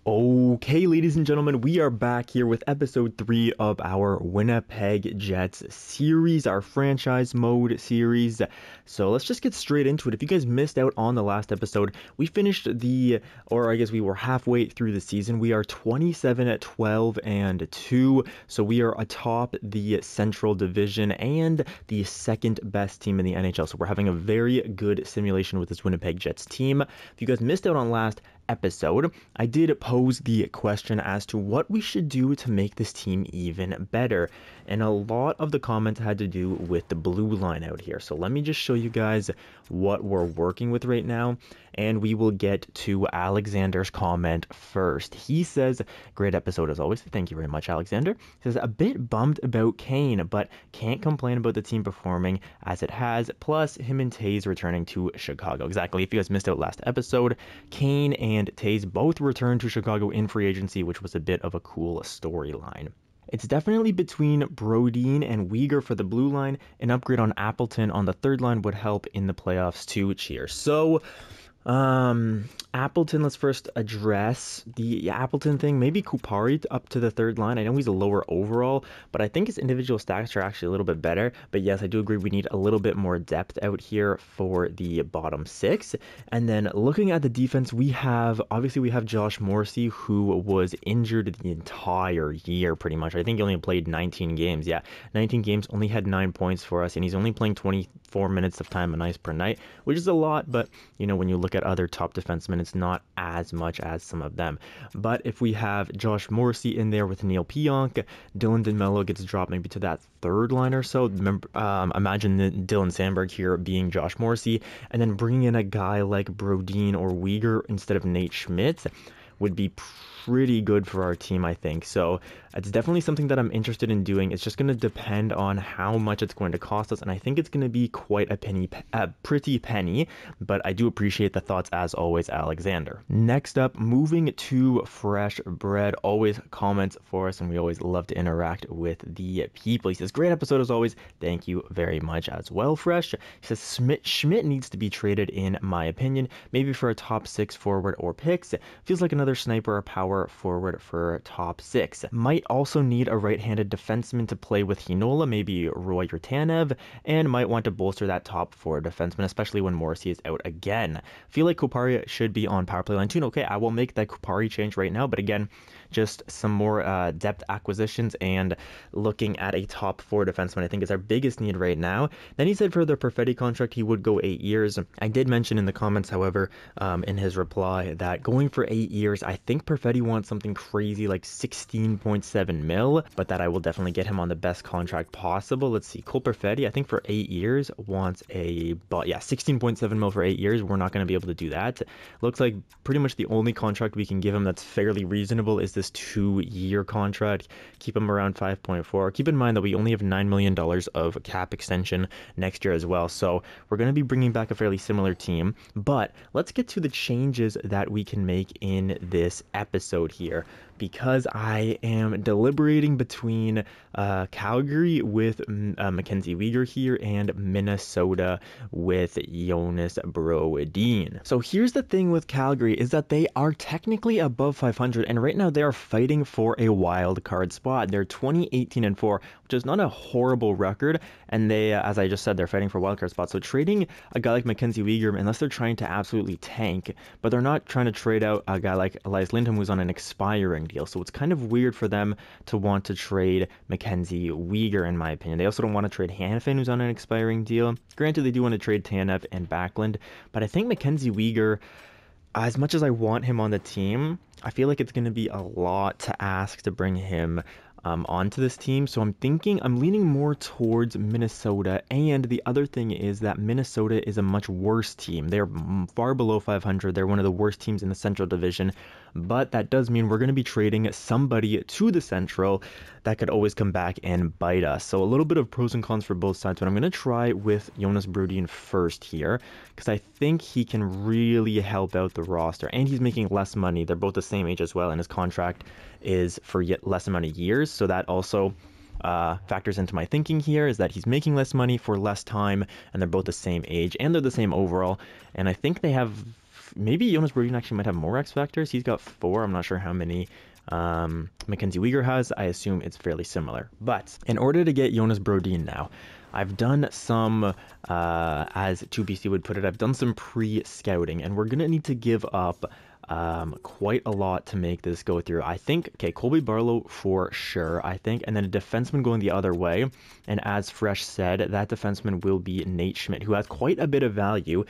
Okay, ladies and gentlemen, we are back here with episode 3 of our Winnipeg Jets series, our franchise mode series. So let's just get straight into it. If you guys missed out on the last episode, we finished we were halfway through the season. We are 27-12-2, so we are atop the Central Division and the second best team in the NHL. So we're having a very good simulation with this Winnipeg Jets team. If you guys missed out on last episode, I did pose the question as to what we should do to make this team even better, and a lot of the comments had to do with the blue line out here. So let me just show you guys what we're working with right now, and we will get to Alexander's comment first. He says, great episode as always. Thank you very much, Alexander. He says, a bit bummed about Kane, but can't complain about the team performing as it has, plus him and Taze returning to Chicago. Exactly. If you guys missed out last episode, Kane and Taze both returned to Chicago in free agency, which was a bit of a cool storyline. It's definitely between Brodin and Weegar for the blue line. An upgrade on Appleton on the third line would help in the playoffs too. Cheers. So, Appleton, let's first address the Appleton thing. Maybe Kupari up to the third line. I know he's a lower overall, but I think his individual stats are actually a little bit better. But yes, I do agree we need a little bit more depth out here for the bottom six. And then looking at the defense, we have Josh Morrissey, who was injured the entire year pretty much. I think he only played 19 games. Yeah, 19 games, only had 9 points for us, and he's only playing 24 minutes of time on ice per night, which is a lot, but when you look at other top defensemen, it's not as much as some of them. But if we have Josh Morrissey in there with Neil Pionk, Dylan DeMello gets dropped maybe to that third line or so. Remember, imagine Dylan Sandberg here being Josh Morrissey, and then bringing in a guy like Brodin or Weegar instead of Nate Schmidt would be pretty good for our team, I think. So it's definitely something that I'm interested in doing. It's just going to depend on how much it's going to cost us, and I think it's going to be quite a pretty penny, but I do appreciate the thoughts as always, Alexander. Next up, moving to Fresh Bread, always comments for us, and we always love to interact with the people. He says, great episode as always. Thank you very much as well, Fresh. He says, Schmidt needs to be traded in my opinion, maybe for a top 6 forward or picks. Feels like another sniper or power forward for top 6. Might also need a right-handed defenseman to play with Hinola, maybe Roy or Tanev, and might want to bolster that top 4 defenseman, especially when Morrissey is out again. Feel like Kupari should be on power play line 2. Okay, I will make that Kupari change right now, but again, just some more depth acquisitions and looking at a top 4 defenseman, I think is our biggest need right now. Then he said for the Perfetti contract, he would go 8 years. I did mention in the comments, however, in his reply that going for 8 years, I think Perfetti wants something crazy like 16.7 mil, but that I will definitely get him on the best contract possible. Let's see, Cole Perfetti, I think for 8 years wants 16.7 mil for 8 years. We're not going to be able to do that. Looks like pretty much the only contract we can give him that's fairly reasonable is this 2-year contract. Keep him around 5.4. Keep in mind that we only have $9 million of cap extension next year as well, so we're going to be bringing back a fairly similar team. But let's get to the changes that we can make in this episode here, because I am deliberating between Calgary with Mackenzie Weegar here and Minnesota with Jonas Brodin. So here's the thing with Calgary is that they are technically above 500, and right now they are fighting for a wild card spot. They're 20-18-4, which is not a horrible record, and they, as I just said, they're fighting for a wild card spot. So trading a guy like Mackenzie Weegar, unless they're trying to absolutely tank, but they're not trying to trade out a guy like Elias Lindholm who's on an expiring deal. So it's kind of weird for them to want to trade Mackenzie Weegar, in my opinion. They also don't want to trade Hanifin, who's on an expiring deal. Granted, they do want to trade Tanev and Backlund, but I think Mackenzie Weegar, as much as I want him on the team, I feel like it's going to be a lot to ask to bring him onto this team. So I'm leaning more towards Minnesota. And the other thing is that Minnesota is a much worse team. They're far below 500. They're one of the worst teams in the Central Division. But that does mean we're going to be trading somebody to the Central that could always come back and bite us. So a little bit of pros and cons for both sides. But I'm going to try with Jonas Brodin first here, because I think he can really help out the roster. And he's making less money. They're both the same age as well. And his contract is for yet less amount of years. So that also factors into my thinking here, is that he's making less money for less time, and they're both the same age, and they're the same overall. And I think they have maybe Jonas Brodin actually might have more X factors. He's got 4. I'm not sure how many Mackenzie Weegar has. I assume it's fairly similar. But in order to get Jonas Brodin now, I've done some, as 2BC would put it, I've done some pre-scouting, and we're going to need to give up quite a lot to make this go through. I think, okay, Colby Barlow for sure, I think, and then a defenseman going the other way. And as Fresh said, that defenseman will be Nate Schmidt, who has quite a bit of value.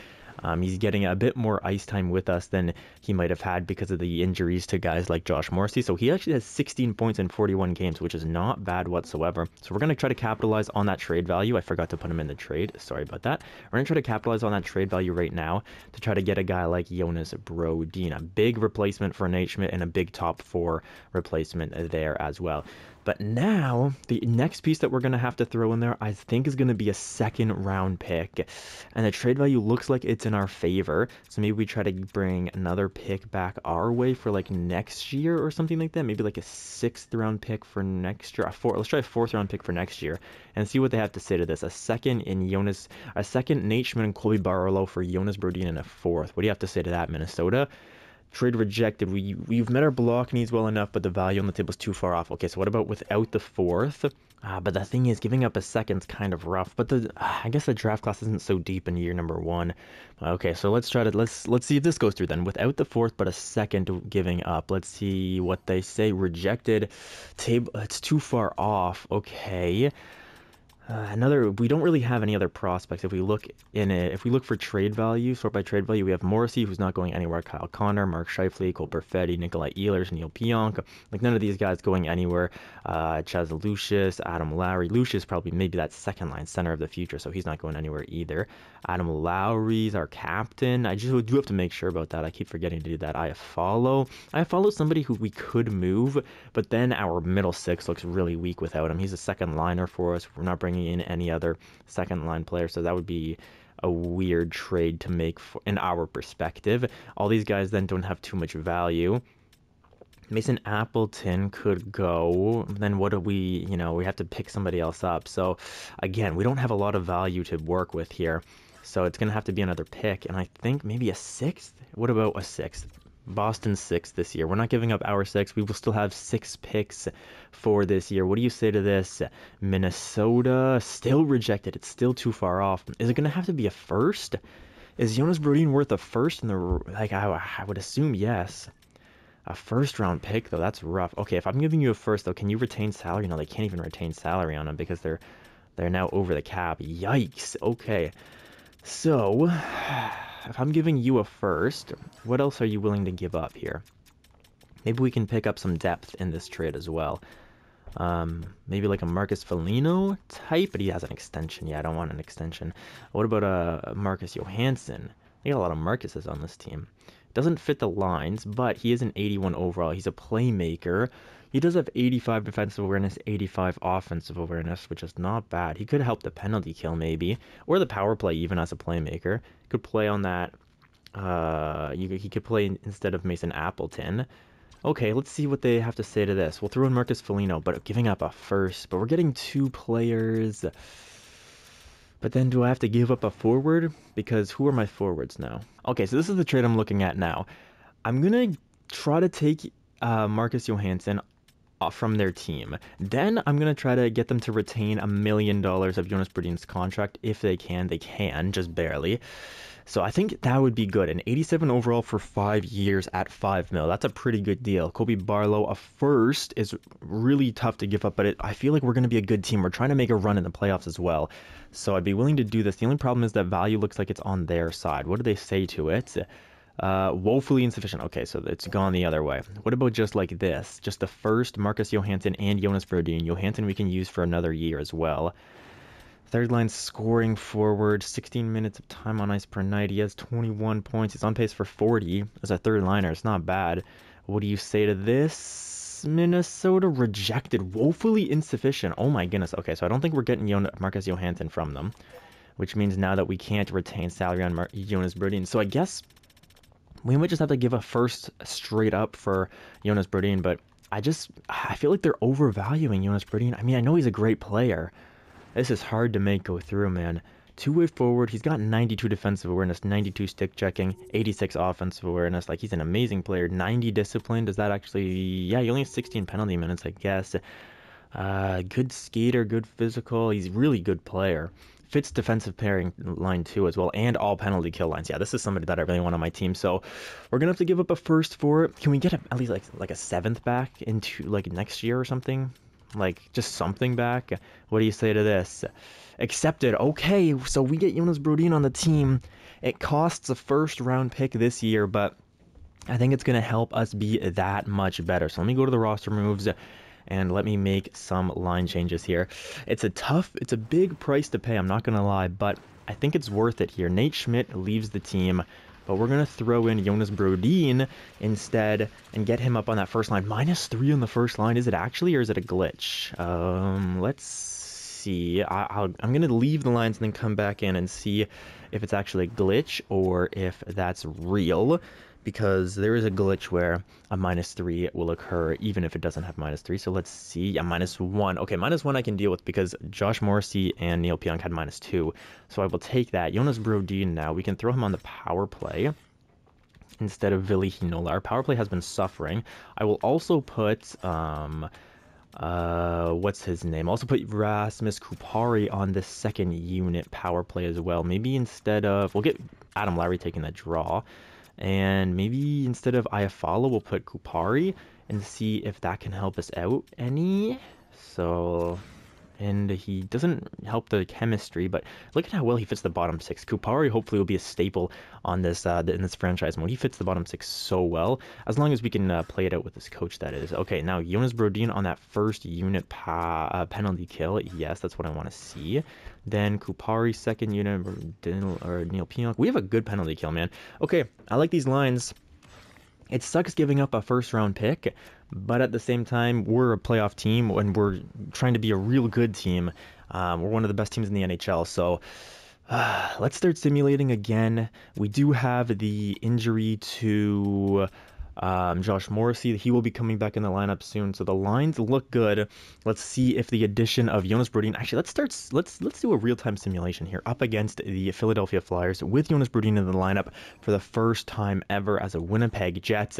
He's getting a bit more ice time with us than he might have had because of the injuries to guys like Josh Morrissey. So he actually has 16 points in 41 games, which is not bad whatsoever. So we're going to try to capitalize on that trade value. I forgot to put him in the trade. Sorry about that. We're going to try to capitalize on that trade value right now to try to get a guy like Jonas Brodin, a big replacement for Nate Schmidt and a big top 4 replacement there as well. But now, the next piece that we're going to have to throw in there, I think, is going to be a 2nd round pick. And the trade value looks like it's in our favor. So maybe we try to bring another pick back our way for like next year or something like that. Maybe like a 6th round pick for next year. Let's try a 4th round pick for next year and see what they have to say to this. A 2nd Nate Schmidt and Colby Barlow for Jonas Brodin and a 4th. What do you have to say to that, Minnesota? Trade rejected. We've met our block needs well enough, but the value on the table is too far off. Okay, so what about without the 4th? But the thing is, giving up a 2nd's kind of rough. But I guess the draft class isn't so deep in year number 1. Okay, so let's see if this goes through then. Without the 4th, but a 2nd giving up. Let's see what they say. Rejected. Table. It's too far off. Okay. We don't really have any other prospects. If we look for trade value, sort by trade value, we have Morrissey, who's not going anywhere, Kyle Connor, Mark Scheifele, Cole Perfetti, Nikolai Ehlers, Neil Pionk. Like, none of these guys going anywhere. Chaz Lucius, Adam Lowry. Lucius probably maybe that 2nd line center of the future, so he's not going anywhere either. Adam Lowry's our captain. I just do have to make sure about that. I keep forgetting to do that. I follow somebody who we could move, but then our middle 6 looks really weak without him. He's a 2nd liner for us. We're not bringing in any other 2nd line player, so that would be a weird trade to make in our perspective. All these guys then don't have too much value. Mason Appleton could go. Then what do we have to pick somebody else up. So again, we don't have a lot of value to work with here. So it's going to have to be another pick, and I think maybe a 6th. What about a 6th? Boston 6th this year. We're not giving up our 6. We will still have 6 picks for this year. What do you say to this? Minnesota, still rejected. It's still too far off. Is it going to have to be a 1st? Is Jonas Brodin worth a 1st? I would assume yes. A 1st round pick, though, that's rough. Okay, if I'm giving you a 1st, though, can you retain salary? No, they can't even retain salary on them because they're now over the cap. Yikes. Okay. So, if I'm giving you a 1st, what else are you willing to give up here? Maybe we can pick up some depth in this trade as well. Maybe like a Marcus Foligno type, but he has an extension. Yeah, I don't want an extension. What about a Marcus Johansson? They got a lot of Marcuses on this team. Doesn't fit the lines, but he is an 81 overall. He's a playmaker. He does have 85 defensive awareness, 85 offensive awareness, which is not bad. He could help the penalty kill maybe, or the power play even as a playmaker. Could play on that. He could play instead of Mason Appleton. Okay, let's see what they have to say to this. We'll throw in Marcus Foligno, but giving up a 1st. But we're getting 2 players. But then do I have to give up a forward? Because who are my forwards now? Okay, so this is the trade I'm looking at now. I'm going to try to take Marcus Johansson from their team. Then I'm going to try to get them to retain $1 million of Jonas Brodin's contract. If they can, just barely. So I think that would be good. An 87 overall for 5 years at $5 million. That's a pretty good deal. Colby Barlow, a 1st, is really tough to give up, but I feel like we're going to be a good team. We're trying to make a run in the playoffs as well. So I'd be willing to do this. The only problem is that value looks like it's on their side. What do they say to it? Woefully insufficient. Okay, so it's gone the other way. What about just like this? Just the 1st, Marcus Johansson and Jonas Brodin. Johansson we can use for another year as well. 3rd line scoring forward, 16 minutes of time on ice per night. He has 21 points. He's on pace for 40 as a 3rd liner. It's not bad. What do you say to this? Minnesota rejected. Woefully insufficient. Oh my goodness. Okay, so I don't think we're getting Marcus Johansson from them, which means now that we can't retain salary on Jonas Brodin. So I guess we might just have to give a 1st straight up for Jonas Brodin, but I feel like they're overvaluing Jonas Brodin. I mean, I know he's a great player. This is hard to make go through, man. Two-way forward. He's got 92 defensive awareness, 92 stick checking, 86 offensive awareness. Like, he's an amazing player. 90 discipline. Does that actually... Yeah, he only has 16 penalty minutes, I guess. Good skater, good physical. He's a really good player. Fits defensive pairing line too as well, and all penalty kill lines. Yeah, this is somebody that I really want on my team. So we're gonna have to give up a first for it. Can we get at least like a 7th back into like next year or something? Like just something back. What do you say to this? Accepted. Okay, so we get Jonas Brodin on the team. It costs a 1st round pick this year, but I think it's gonna help us be that much better. So let me go to the roster moves and let me make some line changes here. It's a big price to pay, I'm not gonna lie, but I think it's worth it here. Nate Schmidt leaves the team, but we're gonna throw in Jonas Brodin instead and get him up on that first line. -3 on the first line. Is it actually, or is it a glitch? Let's see. I'm gonna leave the lines and then come back in and see if it's actually a glitch or if that's real, because there is a glitch where a -3 will occur even if it doesn't have -3. So let's see. Yeah, -1. Okay, -1 I can deal with because Josh Morrissey and Neil Pionk had -2. So I will take that. Jonas Brodin now. We can throw him on the power play instead of Ville Heinola. Our power play has been suffering. I will also put what's his name? Also put Rasmus Kupari on the 2nd unit power play as well. Maybe instead of, we'll get Adam Lowry taking that draw. And maybe instead of Iafallo, we'll put Kupari and see if that can help us out any. So, and he doesn't help the chemistry, but look at how well he fits the bottom 6. Kupari hopefully will be a staple on this in this franchise mode. He fits the bottom 6 so well, as long as we can play it out with this coach, that is. Okay, now Jonas Brodin on that 1st unit penalty kill. Yes, that's what I want to see. Then Kupari 2nd unit, or Neil Pionk. We have a good penalty kill, man. Okay, I like these lines. It sucks giving up a 1st round pick, but at the same time, we're a playoff team and we're trying to be a real good team. We're one of the best teams in the NHL, so let's start simulating again. We do have the injury to Josh Morrissey. He will be coming back in the lineup soon, so the lines look good. Let's see if the addition of Jonas Brodin. Actually, let's do a real-time simulation here up against the Philadelphia Flyers with Jonas Brodin in the lineup for the first time ever as a Winnipeg Jets.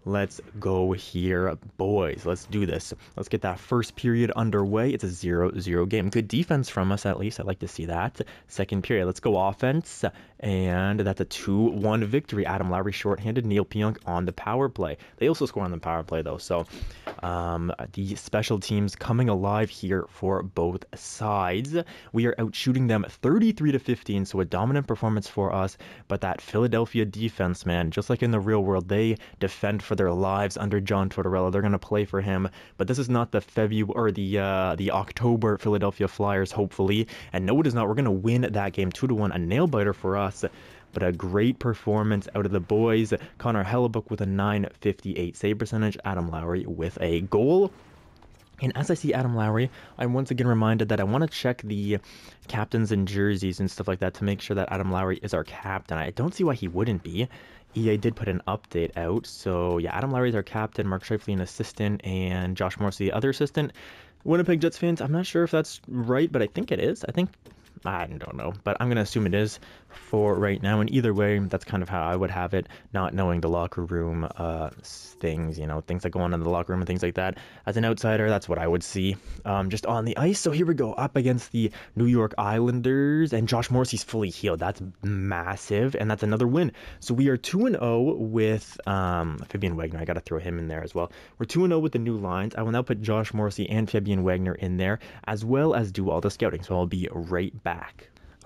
Let's go here, boys. Let's do this. Let's get that first period underway. It's a 0-0 game. Good defense from us, at least. I like to see that. 2nd period. Let's go offense. And that's a 2-1 victory. Adam Lowry shorthanded. Neil Pionk on the power play. They also score on the power play, though. So the special teams coming alive here for both sides. We are out shooting them 33-15, so a dominant performance for us. But that Philadelphia defense, man, just like in the real world, they defend for their lives under John Tortorella. They're going to play for him, but this is not the the October Philadelphia Flyers, hopefully. And no, it is not. We're going to win that game 2-1, a nail biter for us. But a great performance out of the boys. Connor Hellebuck with a .958 save percentage. Adam Lowry with a goal. And as I see Adam Lowry, I'm once again reminded that I want to check the captains and jerseys and stuff like that to make sure that Adam Lowry is our captain. I don't see why he wouldn't be. EA did put an update out. So yeah, Adam Lowry is our captain, Mark Scheifele an assistant, and Josh Morrissey the other assistant. Winnipeg Jets fans, I'm not sure if that's right, but I think it is. I don't know, but I'm going to assume it is for right now. And either way, that's kind of how I would have it, not knowing the locker room things, things that go on in the locker room and things like that. As an outsider, that's what I would see just on the ice. So here we go, up against the New York Islanders, and Josh Morrissey's fully healed. That's massive, and that's another win. So we are 2-0 with Fabian Wagner. I got to throw him in there as well. We're 2-0 with the new lines. I will now put Josh Morrissey and Fabian Wagner in there, as well as do all the scouting. So I'll be right back.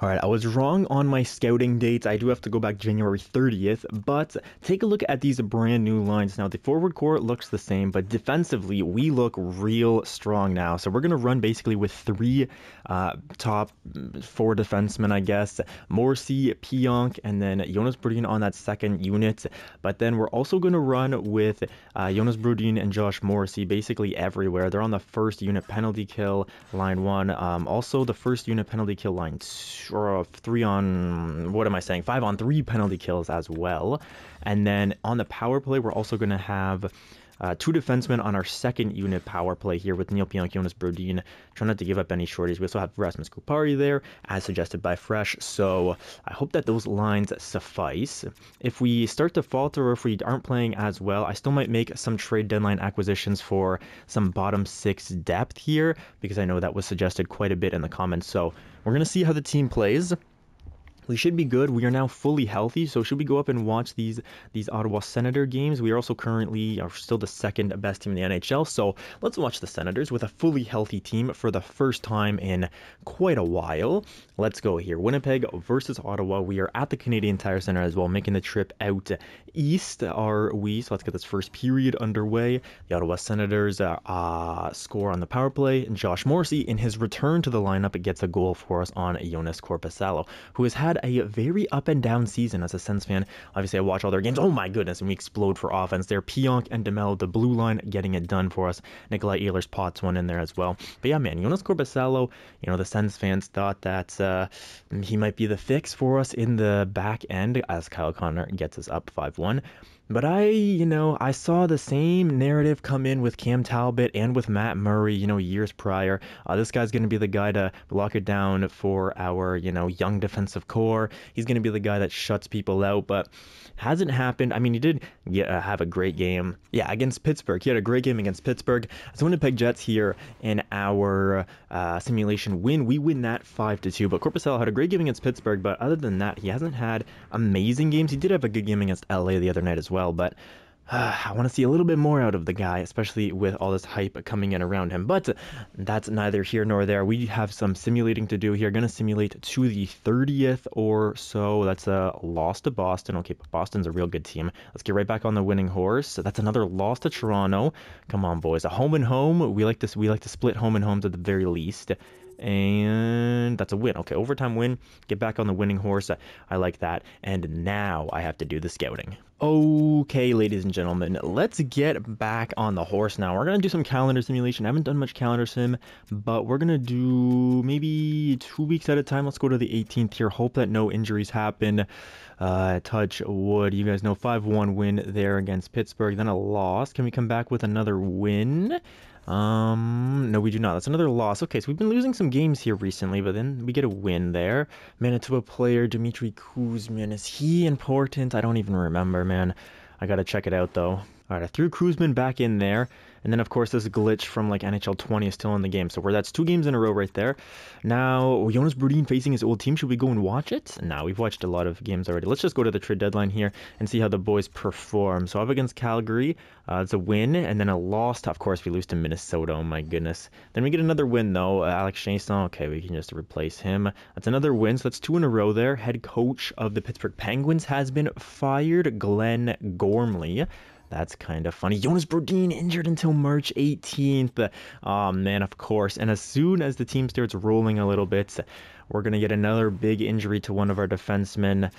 All right, I was wrong on my scouting dates. I do have to go back January 30th, but take a look at these brand new lines. Now, the forward core looks the same, but defensively, we look real strong now. So we're going to run basically with 3 top 4 defensemen, I guess. Morrissey, Pionk, and then Jonas Brodin on that 2nd unit. But then we're also going to run with Jonas Brodin and Josh Morrissey basically everywhere. They're on the 1st unit penalty kill, line 1. Also, the 1st unit penalty kill, line 2. Or 5-on-3 penalty kills as well. And then on the power play, we're also going to have Two defensemen on our second unit power play here with Neil Pionk, Jonas Brodin. Trying not to give up any shorties. We also have Rasmus Kupari there, as suggested by Fresh. So I hope that those lines suffice. If we start to falter or if we aren't playing as well, I still might make some trade deadline acquisitions for some bottom six depth here, because I know that was suggested quite a bit in the comments. So we're going to see how the team plays. We should be good. We are now fully healthy, so should we go up and watch these Ottawa Senator games? We are also currently still the second best team in the NHL, so let's watch the Senators with a fully healthy team for the first time in quite a while. Let's go here. Winnipeg versus Ottawa. We are at the Canadian Tire Center as well, making the trip out east are we. So let's get this first period underway. The Ottawa Senators score on the power play, and Josh Morrissey, in his return to the lineup, gets a goal for us on Jonas Korpisalo, who has had a very up and down season as a Sens fan. Obviously, I watch all their games. Oh my goodness, and we explode for offense there. Pionk and DeMello, the blue line, getting it done for us. Nikolai Ehlers pots one in there as well. But yeah, man, Jonas Korpisalo, the Sens fans thought that he might be the fix for us in the back end as Kyle Connor gets us up 5-1. But I saw the same narrative come in with Cam Talbot and with Matt Murray, years prior. This guy's going to be the guy to lock it down for our, young defensive core. He's going to be the guy that shuts people out, but hasn't happened. I mean, he did have a great game. Yeah, against Pittsburgh. He had a great game against Pittsburgh. As Winnipeg Jets here in our simulation win, we win that 5-2. But Korpisalo had a great game against Pittsburgh, but other than that, he hasn't had amazing games. He did have a good game against LA the other night as well, but I want to see a little bit more out of the guy, especially with all this hype coming in around him. But that's neither here nor there. We have some simulating to do here. Going to simulate to the 30th or so. That's a loss to Boston. Okay, but Boston's a real good team. Let's get right back on the winning horse. That's another loss to Toronto. Come on, boys. A home and home. We like to split home and homes at the very least. And that's a win. Okay, overtime win. Get back on the winning horse. I like that. And now I have to do the scouting. Okay, ladies and gentlemen, let's get back on the horse now. We're going to do some calendar simulation. I haven't done much calendar sim, but we're going to do maybe 2 weeks at a time. Let's go to the 18th here. Hope that no injuries happen. Touch wood. You guys know 5-1 win there against Pittsburgh. Then a loss. Can we come back with another win? No, we do not. That's another loss. Okay, so we've been losing some games here recently, but then we get a win there. Manitoba player Dmitry Kuzmin, is he important? I don't even remember, man. I gotta check it out, though. All right, I threw Kuzmin back in there. And then, of course, this glitch from, NHL 20 is still in the game. So that's 2 games in a row right there. Now, Jonas Brodin facing his old team. Should we go and watch it? No, we've watched a lot of games already. Let's just go to the trade deadline here and see how the boys perform. So up against Calgary, it's a win. And then a loss. Of course, we lose to Minnesota. Oh, my goodness. Then we get another win, though. Alex Chason. Okay, we can just replace him. That's another win. So that's 2 in a row there. Head coach of the Pittsburgh Penguins has been fired. Glenn Gormley. That's kind of funny. Jonas Brodin injured until March 18th. Oh, man, of course. And as soon as the team starts rolling a little bit, we're going to get another big injury to one of our defensemen.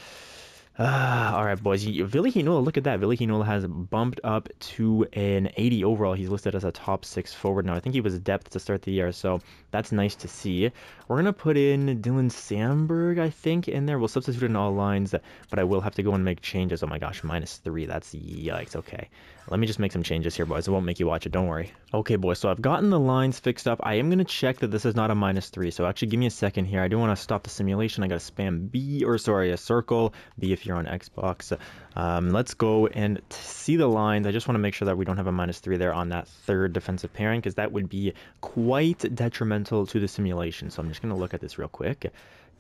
All right, boys. Ville Heinola, look at that. Ville Heinola has bumped up to an 80 overall. He's listed as a top 6 forward now. I think he was depth to start the year, so that's nice to see. We're going to put in Dylan Sandberg, I think, in there. We'll substitute in all lines, but I will have to go and make changes. Oh, my gosh, -3. That's yikes. Okay. Let me just make some changes here, boys. I won't make you watch it. Don't worry. Okay, boys. So I've gotten the lines fixed up. I am going to check that this is not a -3. So actually, give me a second here. I do want to stop the simulation. I got to spam B, or sorry, a circle. B if you're on Xbox. Let's go and see the lines. I just want to make sure that we don't have a -3 there on that third defensive pairing, because that would be quite detrimental to the simulation. So I'm just going to look at this real quick.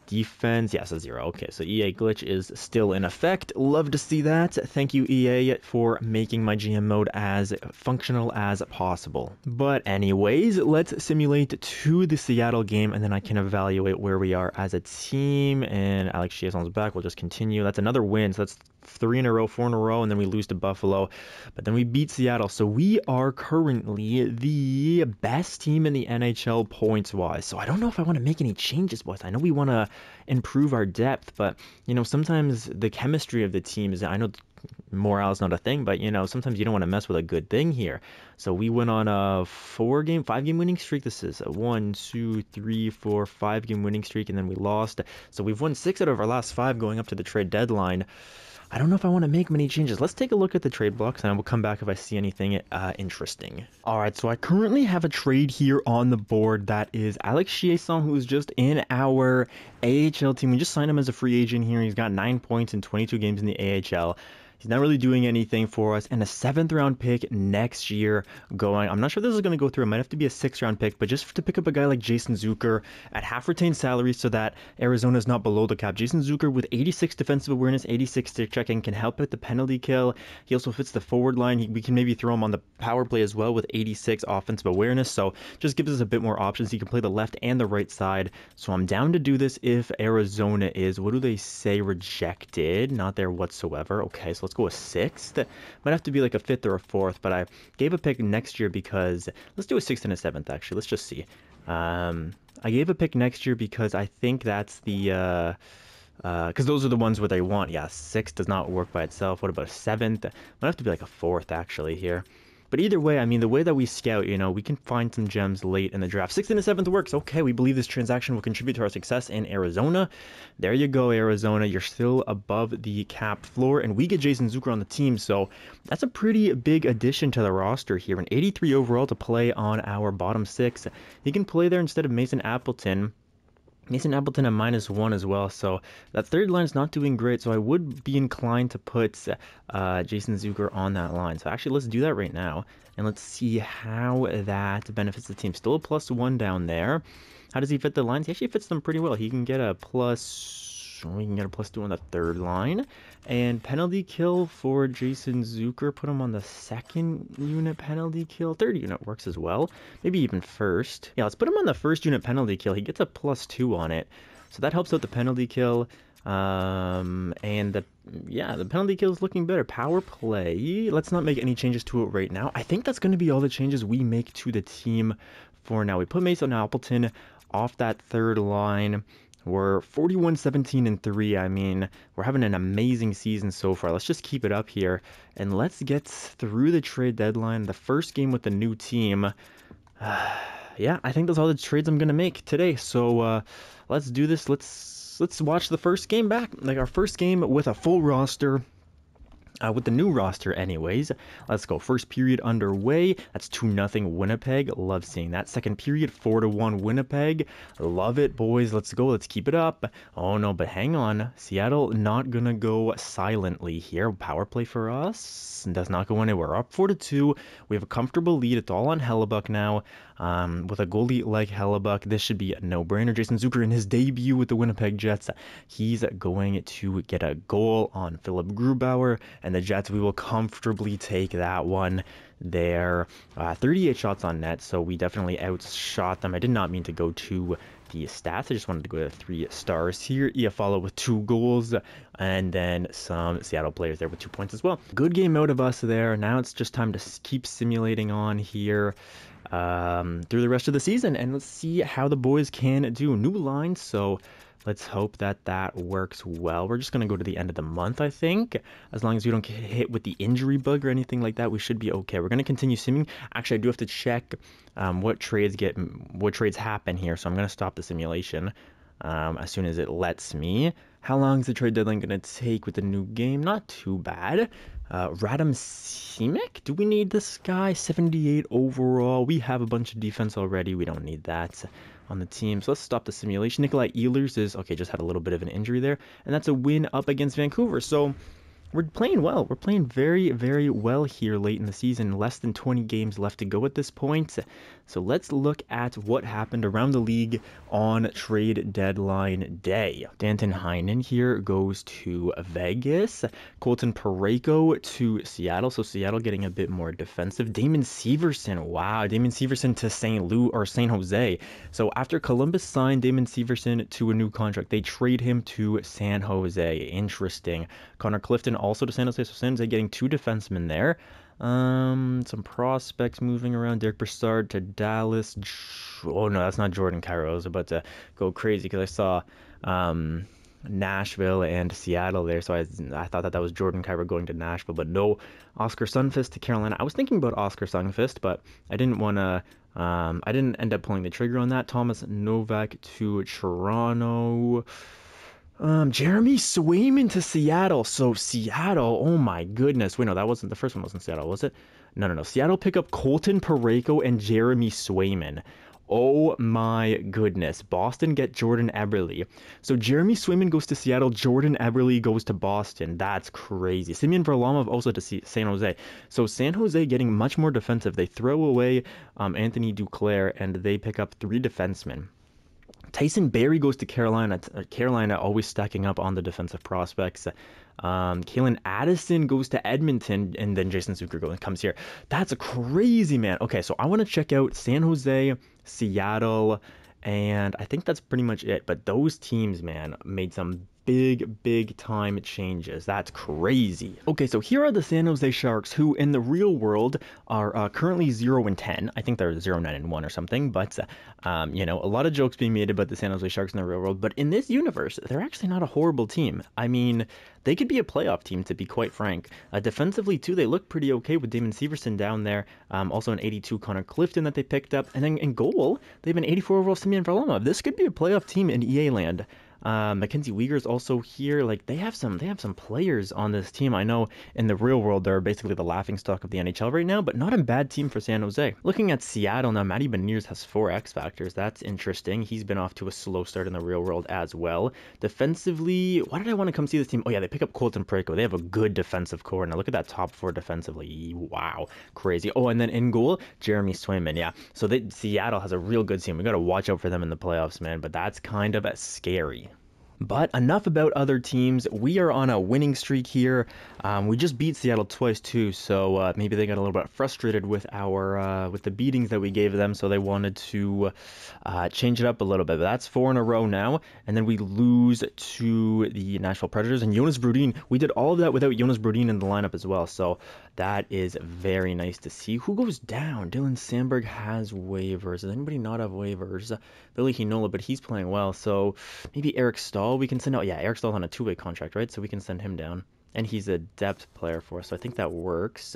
Defense, yes, a 0. Okay, so EA glitch is still in effect. Love to see that. Thank you, EA, for making my GM mode as functional as possible. But anyways, let's simulate to the Seattle game, and then I can evaluate where we are as a team. And Alex Chiasson's back. We'll just continue. That's another win. So that's 3 in a row, 4 in a row, and then we lose to Buffalo. But then we beat Seattle. So we are currently the best team in the NHL points-wise. So I don't know if I want to make any changes, boys. I know we want to improve our depth, but, sometimes the chemistry of the team is, I know morale is not a thing, but, sometimes you don't want to mess with a good thing here. So we went on a 5-game winning streak. This is a 1, 2, 3, 4, 5-game winning streak, and then we lost. So we've won 6 out of our last 5 going up to the trade deadline. I don't know if I want to make many changes. Let's take a look at the trade blocks, and I will come back if I see anything interesting. All right, so I currently have a trade here on the board that is Alex Chiasson, who is just in our AHL team. We just signed him as a free agent here. He's got 9 points in 22 games in the AHL. He's not really doing anything for us, and a 7th round pick next year going. I'm not sure this is going to go through. It might have to be a 6th round pick, but just to pick up a guy like Jason Zucker at half retained salary so that Arizona is not below the cap. Jason Zucker with 86 defensive awareness, 86 stick checking, can help with the penalty kill. He also fits the forward line. We can maybe throw him on the power play as well with 86 offensive awareness, so just gives us a bit more options. He can play the left and the right side, so I'm down to do this if Arizona is, what do they say, rejected? Not there whatsoever. Okay, so let's go a 6th. Might have to be like a 5th or a 4th, but I gave a pick next year because, let's do a 6th and a 7th actually. Let's just see. I gave a pick next year because I think that's the because those are the ones where they want. Yeah, 6th does not work by itself. What about a 7th? Might have to be like a 4th actually here. But either way, I mean, the way that we scout, you know, we can find some gems late in the draft. 6th and a 7th works. Okay, we believe this transaction will contribute to our success in Arizona. There you go, Arizona. You're still above the cap floor, and we get Jason Zucker on the team, so that's a pretty big addition to the roster here. An 83 overall to play on our bottom 6. He can play there instead of Mason Appleton. Mason Appleton at -1 as well, so that third line is not doing great, so I would be inclined to put Jason Zucker on that line. So actually, let's do that right now, and let's see how that benefits the team. Still a +1 down there. How does he fit the lines? He actually fits them pretty well. He can get a we can get a +2 on the third line. And penalty kill for Jason Zucker. Put him on the 2nd unit penalty kill. 3rd unit works as well. Maybe even 1st. Yeah, let's put him on the 1st unit penalty kill. He gets a +2 on it. So that helps out the penalty kill. And the penalty kill is looking better. Power play. Let's not make any changes to it right now. I think that's going to be all the changes we make to the team for now. We put Mason Appleton off that 3rd line. We're 41-17-3. I mean, we're having an amazing season so far. Let's just keep it up here, and let's get through the trade deadline. The first game with the new team. Yeah, I think that's all the trades I'm gonna make today. So let's do this. Let's watch the first game back, like our first game with a full roster. With the new roster anyways. Let's go. First period underway. That's 2-0 Winnipeg. Love seeing that. Second period, 4-1 Winnipeg. Love it, boys. Let's go. Let's keep it up. Oh, no, but hang on. Seattle not going to go silently here. Power play for us. Does not go anywhere. We're up 4-2. We have a comfortable lead. It's all on Hellebuck now. With a goalie like Hellebuck, this should be a no-brainer. Jason Zucker in his debut with the Winnipeg Jets. He's going to get a goal on Philip Grubauer. And the Jets, we will comfortably take that one there. 38 shots on net, so we definitely outshot them. I did not mean to go to the stats. I just wanted to go to 3 stars here. Iafallo with 2 goals, and then some Seattle players there with 2 points as well. Good game out of us there. Now it's just time to keep simulating on here through the rest of the season, and let's see how the boys can do. New line, so let's hope that that works well. We're just going to go to the end of the month, I think. As long as we don't get hit with the injury bug or anything like that, we should be okay. We're going to continue simming. Actually, I do have to check what trades happen here, so I'm going to stop the simulation as soon as it lets me. How long is the trade deadline going to take with the new game? Not too bad. Radim Simek? Do we need this guy? 78 overall. We have a bunch of defense already. We don't need that on the team. So let's stop the simulation. Nikolai Ehlers is, okay, just had a little bit of an injury there. And that's a win up against Vancouver. So we're playing well. We're playing very, very well here late in the season. Less than 20 games left to go at this point. So let's look at what happened around the league on trade deadline day. Danton Heinen here goes to Vegas. Colton Parayko to Seattle. So Seattle getting a bit more defensive. Damon Severson. Wow. Damon Severson to St. Jose. So after Columbus signed Damon Severson to a new contract, they trade him to San Jose. Interesting. Connor Clifton also to San Jose. So San Jose getting 2 defensemen there. Some prospects moving around. Derek Brassard to Dallas. Oh no, that's not Jordan Kyrou. I was about to go crazy because I saw Nashville and Seattle there, so I thought that was Jordan Kyrou going to Nashville, but no. Oscar Sundqvist to Carolina. I was thinking about Oscar Sundqvist, but I didn't want to. I didn't end up pulling the trigger on that. Thomas Novak to Toronto. Jeremy Swayman to Seattle. So Seattle, oh my goodness. Wait, no, that wasn't the first one. Wasn't Seattle, was it? No, no, no. Seattle pick up Colton Parayko and Jeremy Swayman. Oh my goodness. Boston get Jordan Eberle. So Jeremy Swayman goes to Seattle. Jordan Eberle goes to Boston. That's crazy. Simeon Varlamov also to San Jose. So San Jose getting much more defensive. They throw away Anthony Duclair and they pick up 3 defensemen. Tyson Barrie goes to Carolina. Carolina always stacking up on the defensive prospects. Kalen Addison goes to Edmonton, and then Jason Zucker comes here. That's a crazy, man. Okay, so I want to check out San Jose, Seattle, and I think that's pretty much it. But those teams, man, made some big time changes. That's crazy. Okay, so here are the San Jose Sharks, who in the real world are currently 0-10. I think they're 0-9-1 or something, but you know, a lot of jokes being made about the San Jose Sharks in the real world, but in this universe, they're actually not a horrible team. I mean, they could be a playoff team, to be quite frank. Defensively, too, they look pretty okay with Damon Severson down there. Also an 82 Connor Clifton that they picked up. And then in goal, they have an 84 overall Simeon Varlamov. This could be a playoff team in EA land. Mackenzie Weegar's also here. Like they have some players on this team. I know in the real world they're basically the laughingstock of the NHL right now, but not a bad team for San Jose. Looking at Seattle now, Matty Beniers has 4 X factors. That's interesting. He's been off to a slow start in the real world as well. Defensively, why did I want to come see this team? Oh yeah, they pick up Colton Parayko. They have a good defensive core. Now look at that top 4 defensively. Wow, crazy. Oh, and then in goal, Jeremy Swayman. Yeah, so Seattle has a real good team. We got to watch out for them in the playoffs, man. But that's kind of scary. But enough about other teams. We are on a winning streak here. We just beat Seattle twice too, so maybe they got a little bit frustrated with with the beatings that we gave them, so they wanted to change it up a little bit. But that's 4 in a row now, and then we lose to the Nashville Predators and Jonas Brodin. We did all of that without Jonas Brodin in the lineup as well, so that is very nice to see. Who goes down? Dylan Sandberg has waivers. Does anybody not have waivers? Billy Hinola, but he's playing well, so maybe Eric Stahl we can send out. Yeah, Eric Stahl's on a 2-way contract, right? So we can send him down. And he's a depth player for us, so I think that works.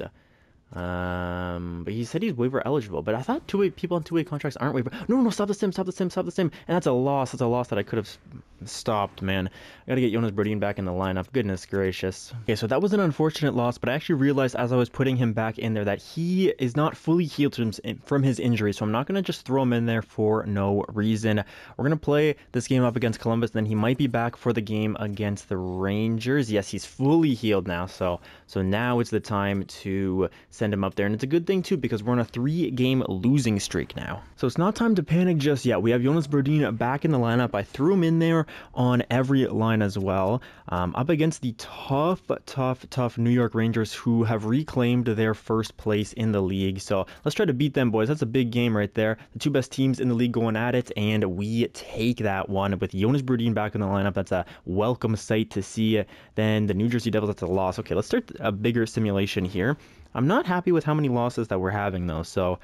But he said he's waiver eligible, but I thought people on 2-way contracts aren't waiver. No, stop the sim. And that's a loss. That's a loss that I could have stopped, man. I gotta get Jonas Brodin back in the lineup. Goodness gracious. Okay, so that was an unfortunate loss, but I actually realized as I was putting him back in there that he is not fully healed from his injury, so I'm not gonna just throw him in there for no reason. We're gonna play this game up against Columbus, then he might be back for the game against the Rangers. Yes, he's fully healed now, so now it's the time to send him up there, and it's a good thing too because we're on a 3-game losing streak now. So it's not time to panic just yet. We have Jonas Brodin back in the lineup. I threw him in there on every line as well, up against the tough New York Rangers, who have reclaimed their first place in the league. So let's try to beat them, boys. That's a big game right there. The 2 best teams in the league going at it, and we take that one with Jonas Brodin back in the lineup. That's a welcome sight to see. Then the New Jersey Devils, that's a loss. Okay, let's start a bigger simulation here. I'm not happy with how many losses that we're having though, so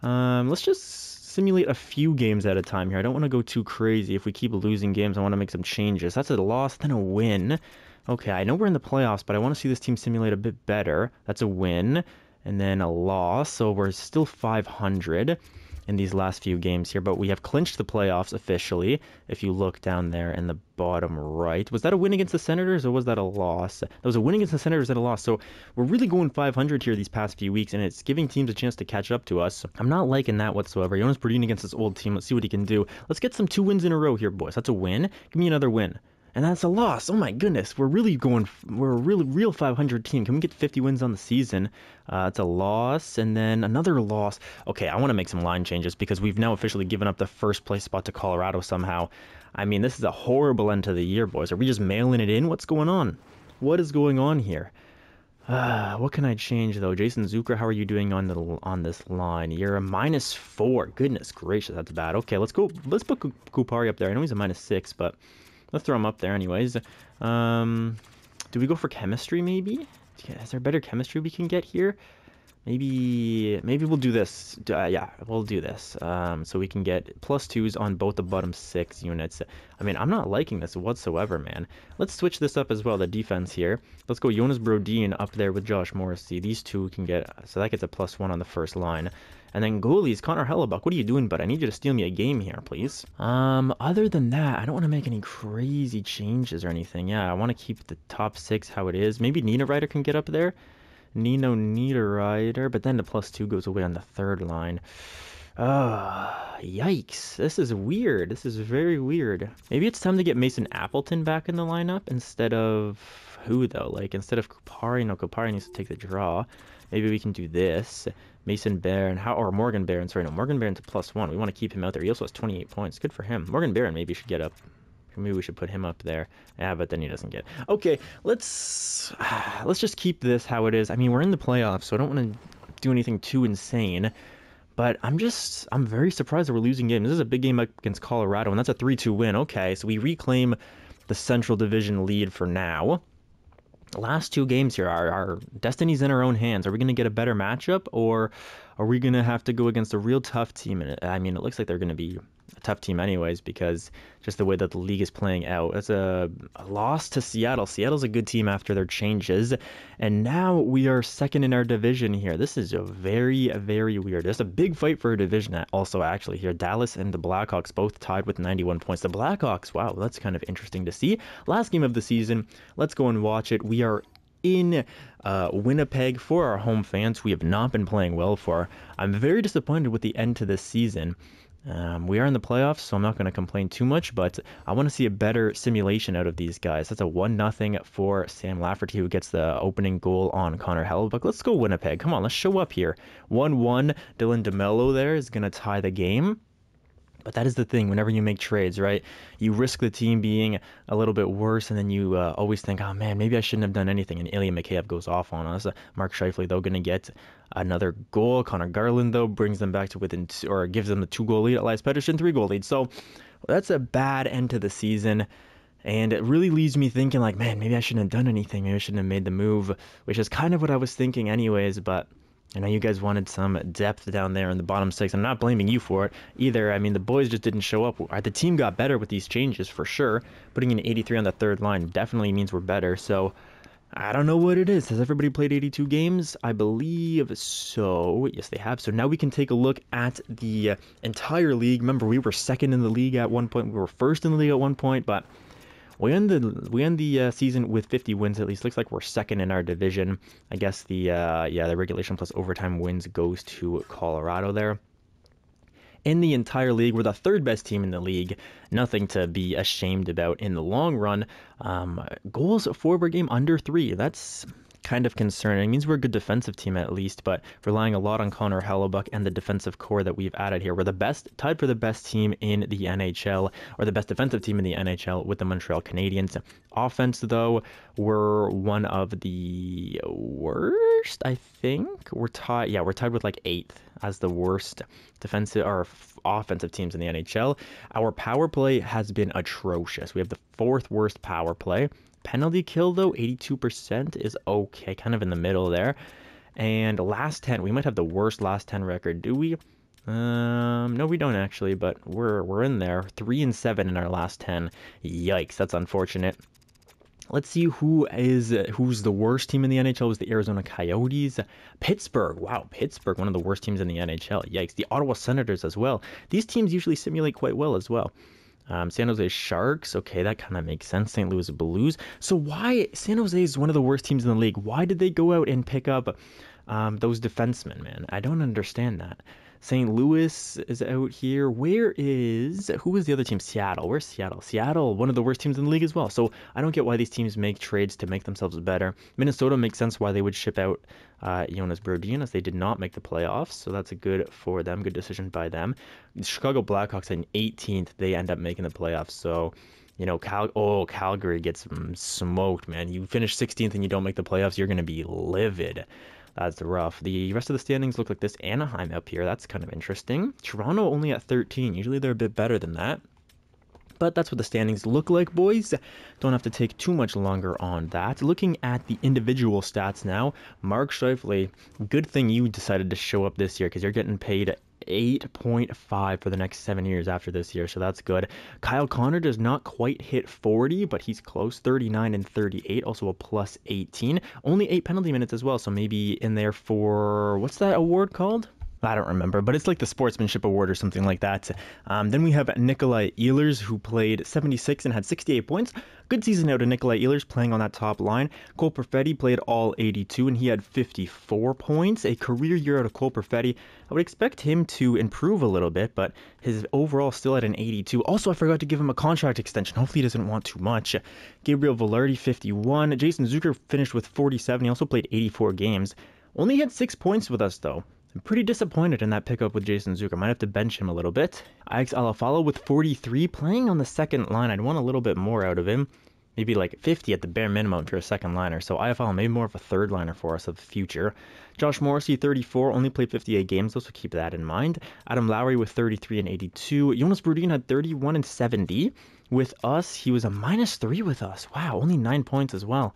let's just simulate a few games at a time here. I don't want to go too crazy. If we keep losing games, I want to make some changes. That's a loss, then a win. Okay, I know we're in the playoffs, but I want to see this team simulate a bit better. That's a win, and then a loss, so we're still 500 in these last few games here, but we have clinched the playoffs officially. If you look down there in the bottom right, was that a win against the Senators or was that a loss? That was a win against the Senators and a loss. So we're really going 500 here these past few weeks, and it's giving teams a chance to catch up to us. I'm not liking that whatsoever. Jonas Brodin against this old team. Let's see what he can do. Let's get some 2 wins in a row here, boys. That's a win. Give me another win. And that's a loss. Oh my goodness. We're a really real 500 team. Can we get 50 wins on the season? It's a loss and then another loss. Okay, I want to make some line changes because we've now officially given up the first place spot to Colorado somehow. I mean, this is a horrible end to the year, boys. Are we just mailing it in? What's going on? What is going on here? What can I change though? Jason Zucker, how are you doing on this line? You're a -4. Goodness gracious, that's bad. Okay, let's go. Let's put Kupari up there. I know he's a -6, but let's throw him up there anyways. Do we go for chemistry maybe? Is there better chemistry we can get here? Maybe we'll do this. Yeah, we'll do this. So we can get +2s on both the bottom 6 units. I mean, I'm not liking this whatsoever, man. Let's switch this up as well, the defense here. Let's go Jonas Brodin up there with Josh Morrissey. These two can get, so that gets a +1 on the first line. And then goalies, Connor Hellebuck, what are you doing, bud? I need you to steal me a game here, please. Other than that, I don't want to make any crazy changes or anything. Yeah, I want to keep the top 6 how it is. Maybe Niederreiter can get up there. Nino Niederreiter, but then the +2 goes away on the third line. Yikes. This is weird. This is very weird. Maybe it's time to get Mason Appleton back in the lineup instead of who, though? Like, instead of Kupari. No, Kupari needs to take the draw. Maybe we can do this. Mason Barron, or Morgan Barron. Sorry, no, Morgan Barron's a +1. We want to keep him out there. He also has 28 points. Good for him. Morgan Barron maybe should get up. Maybe we should put him up there. Yeah, but then he doesn't get. Okay, let's just keep this how it is. I mean, we're in the playoffs, so I don't want to do anything too insane. But I'm very surprised that we're losing games. This is a big game against Colorado, and that's a 3-2 win. Okay, so we reclaim the Central Division lead for now. The last 2 games here, our destiny's in our own hands. Are we going to get a better matchup, or are we going to have to go against a real tough team? And I mean, it looks like they're going to be a tough team anyways, because just the way that the league is playing out. That's a loss to Seattle. Seattle's a good team after their changes, and now we are second in our division here. This is a very, very weird. There's a big fight for a division also actually here. Dallas and the Blackhawks both tied with 91 points. The Blackhawks, wow, that's kind of interesting to see. Last game of the season. Let's go and watch it. We are in Winnipeg for our home fans. We have not been playing well for. I'm very disappointed with the end to this season. We are in the playoffs, so I'm not going to complain too much, but I want to see a better simulation out of these guys. That's a 1-0 for Sam Lafferty, who gets the opening goal on Connor Hellebuck. Let's go Winnipeg. Come on, let's show up here. 1-1. Dylan DeMello there is going to tie the game. But that is the thing, whenever you make trades, right? You risk the team being a little bit worse, and then you always think, oh man, maybe I shouldn't have done anything. And Ilya Mikheyev goes off on us. Mark Scheifele, though, going to get another goal. Connor Garland, though, brings them back to within, or gives them the 2-goal lead. Elias Pettersson, 3-goal lead. So that's a bad end to the season. And it really leaves me thinking, like, man, maybe I shouldn't have done anything. Maybe I shouldn't have made the move, which is kind of what I was thinking anyways, but I know you guys wanted some depth down there in the bottom 6. I'm not blaming you for it either. I mean, the boys just didn't show up. The team got better with these changes for sure. Putting in 83 on the third line definitely means we're better. So I don't know what it is. Has everybody played 82 games? I believe so. Yes, they have. So now we can take a look at the entire league. Remember, we were second in the league at one point. We were first in the league at one point, but we end the season with 50 wins at least. Looks like we're second in our division. I guess the regulation plus overtime wins goes to Colorado there. In the entire league, we're the 3rd best team in the league. Nothing to be ashamed about in the long run. Goals for per game under 3. That's kind of concerning. It means we're a good defensive team at least, but relying a lot on Connor Hellebuck and the defensive core that we've added here. We're the best, tied for the best team in the NHL, or the best defensive team in the NHL with the Montreal Canadiens. Offense, though, we're one of the worst, I think. We're tied with like 8th as the worst defensive or offensive teams in the NHL. Our power play has been atrocious. We have the 4th worst power play. Penalty kill, though, 82% is okay, kind of in the middle there. And last 10, we might have the worst last 10 record, do we? No, we don't actually, but we're in there. 3-7 in our last 10. Yikes, that's unfortunate. Let's see who's the worst team in the NHL. Was the Arizona Coyotes. Pittsburgh, wow, Pittsburgh, one of the worst teams in the NHL. Yikes, the Ottawa Senators as well. These teams usually simulate quite well as well. San Jose Sharks, okay, that kind of makes sense. St. Louis Blues. So why San Jose is one of the worst teams in the league? Why did they go out and pick up those defensemen, man? I don't understand that. St. Louis is out here. Who is the other team? Seattle. Where's Seattle? Seattle, one of the worst teams in the league as well. So I don't get why these teams make trades to make themselves better. Minnesota makes sense why they would ship out Jonas Brodin, as they did not make the playoffs. So that's a good for them. Good decision by them. The Chicago Blackhawks in 18th. They end up making the playoffs. So, you know, Calgary gets smoked, man. You finish 16th and you don't make the playoffs, you're going to be livid. That's rough. The rest of the standings look like this. Anaheim up here. That's kind of interesting. Toronto only at 13. Usually they're a bit better than that. But that's what the standings look like, boys. Don't have to take too much longer on that. Looking at the individual stats now, Mark Scheifele, good thing you decided to show up this year because you're getting paid 8.5 for the next 7 years after this year, so that's good. Kyle Connor does not quite hit 40, but he's close, 39 and 38, also a plus 18. Only 8 penalty minutes as well, so maybe in there for, what's that award called? I don't remember, but it's like the Sportsmanship Award or something like that. Then we have Nikolai Ehlers, who played 76 and had 68 points. Good season out of Nikolai Ehlers playing on that top line. Cole Perfetti played all 82 and he had 54 points. A career year out of Cole Perfetti. I would expect him to improve a little bit, but his overall still at an 82. Also, I forgot to give him a contract extension. Hopefully he doesn't want too much. Gabriel Velarde, 51. Jason Zucker finished with 47. He also played 84 games. Only had 6 points with us, though. I'm pretty disappointed in that pickup with Jason Zucker. Might have to bench him a little bit. Alex Alafalo with 43, playing on the second line. I'd want a little bit more out of him. Maybe like 50 at the bare minimum for a second liner. So Alafalo maybe more of a third liner for us of the future. Josh Morrissey, 34, only played 58 games, though, so keep that in mind. Adam Lowry with 33 and 82. Jonas Brodin had 31 and 70. With us, he was a -3 with us. Wow, only 9 points as well.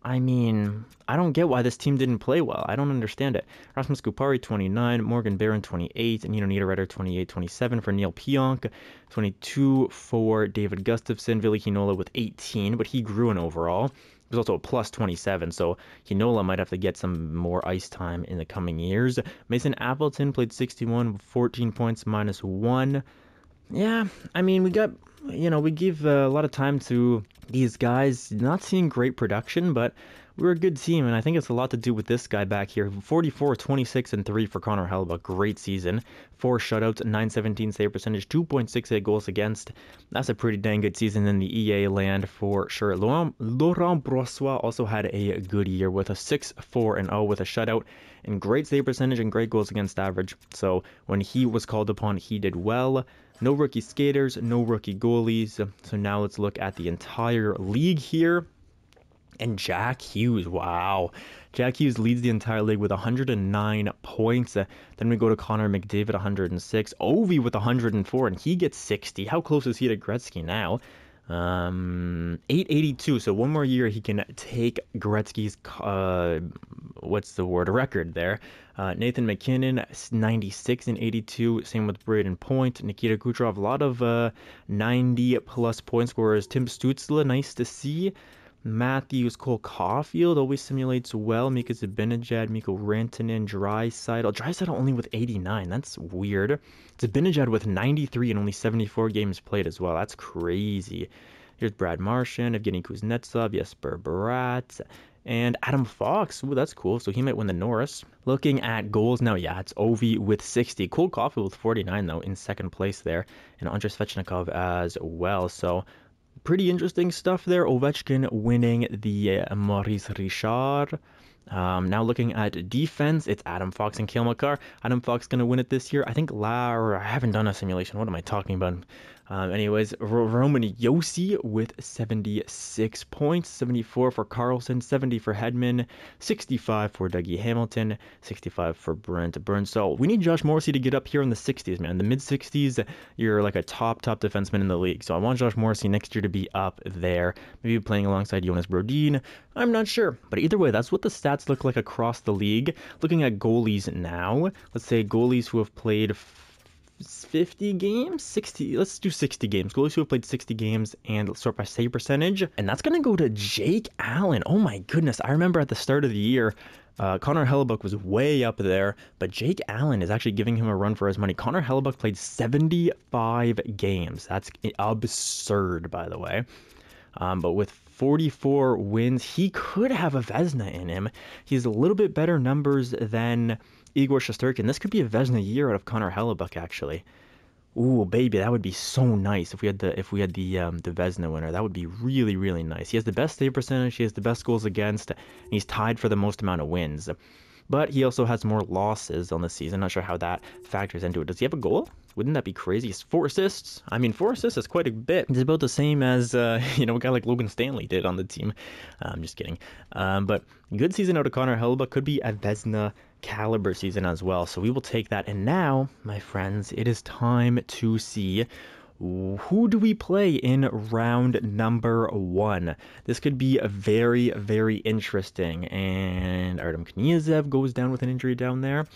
I mean, I don't get why this team didn't play well. I don't understand it. Rasmus Kupari, 29. Morgan Barron, 28. And Nino Niederreiter, 28, 27 for Neil Pionk. 22 for David Gustafsson. Ville Heinola with 18, but he grew in overall. He was also a plus 27, so Heinola might have to get some more ice time in the coming years. Mason Appleton played 61 with 14 points, -1. Yeah, I mean, we give a lot of time to these guys. Not seeing great production, but we're a good team, and I think it's a lot to do with this guy back here. 44, 26, and 3 for Connor Hellebuyck. Great season. 4 shutouts, 917 save percentage, 2.68 goals against. That's a pretty dang good season in the EA land for sure. Laurent Brossoit also had a good year with a 6-4-0 with a shutout and great save percentage and great goals against average. So when he was called upon, he did well. No rookie skaters, no rookie goalies. So now let's look at the entire league here. And Jack Hughes, wow. Jack Hughes leads the entire league with 109 points. Then we go to Connor McDavid, 106. Ovi with 104, and he gets 60. How close is he to Gretzky now? 882. So one more year he can take Gretzky's record there. Nathan McKinnon, 96 and 82. Same with Braden Point. Nikita Kucherov, a lot of 90 plus point scorers. Tim Stützle, nice to see. Matthews, Cole Caulfield always simulates well. Mika Zibanejad, Mikko Rantanen, Draisaitl only with 89. That's weird. Zibanejad with 93 and only 74 games played as well. That's crazy. Here's Brad Marchand, Evgeny Kuznetsov, Jesper Bratt, and Adam Fox. Ooh, that's cool. So he might win the Norris. Looking at goals now, yeah, it's Ovi with 60. Cole Caulfield with 49, though, in second place there. And Andrei Svechnikov as well. So pretty interesting stuff there. Ovechkin winning the Maurice Richard. Now looking at defense, it's Adam Fox and Cale Makar. Adam Fox going to win it this year. I think I haven't done a simulation. What am I talking about? Anyways, Roman Josi with 76 points, 74 for Carlson, 70 for Hedman, 65 for Dougie Hamilton, 65 for Brent Burns. So we need Josh Morrissey to get up here in the 60s, man. The mid-60s, you're like a top defenseman in the league. So I want Josh Morrissey next year to be up there, maybe playing alongside Jonas Brodin. I'm not sure. But either way, that's what the stats look like across the league. Looking at goalies now, let's say goalies who have played 50 games, 60, let's do 60 games. Goalies who have played 60 games and sort by save percentage. And that's going to go to Jake Allen. Oh my goodness. I remember at the start of the year, Connor Hellebuyck was way up there, but Jake Allen is actually giving him a run for his money. Connor Hellebuyck played 75 games. That's absurd, by the way. But with 44 wins, he could have a Vezina in him. He's a little bit better numbers than Igor Shesterkin. This could be a Vezina year out of Connor Hellebuyck, actually. Ooh, baby, that would be so nice if we had the Vezina winner. That would be really, really nice. He has the best save percentage, he has the best goals against, and he's tied for the most amount of wins. But he also has more losses on the season. Not sure how that factors into it. Does he have a goal? Wouldn't that be crazy? 4 assists? I mean, 4 assists is quite a bit. It's about the same as, a guy like Logan Stanley did on the team. I'm just kidding. But good season out of Connor Hellebuyck. Could be a Vezina caliber season as well. So we will take that. And now, my friends, it is time to see who do we play in round number 1? This could be a very, very interesting. And Artem Kniazev goes down with an injury down there.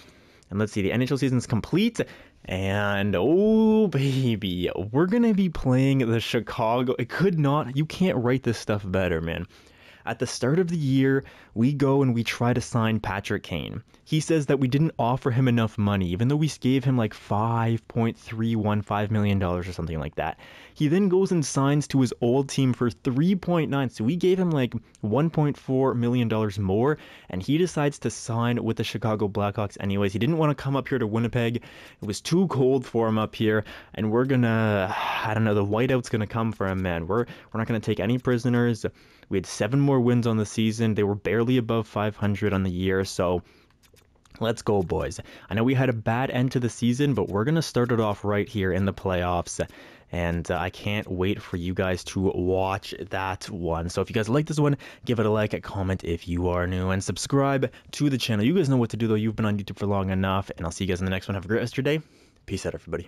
And let's see, the NHL season's complete. And oh baby, we're going to be playing the Chicago. You can't write this stuff better, man. At the start of the year, we go and we try to sign Patrick Kane. He says that we didn't offer him enough money, even though we gave him like $5.315 million or something like that. He then goes and signs to his old team for 3.9, so we gave him like $1.4 million more, and he decides to sign with the Chicago Blackhawks anyways. He didn't want to come up here to Winnipeg. It was too cold for him up here, and we're gonna, I don't know, the whiteout's gonna come for him, man. We're not gonna take any prisoners. We had 7 more wins on the season. They were barely above 500 on the year, so let's go, boys. I know we had a bad end to the season, but we're going to start it off right here in the playoffs, and I can't wait for you guys to watch that one. So if you guys like this one, give it a like, a comment if you are new, and subscribe to the channel. You guys know what to do, though. You've been on YouTube for long enough, and I'll see you guys in the next one. Have a great rest of your day. Peace out, everybody.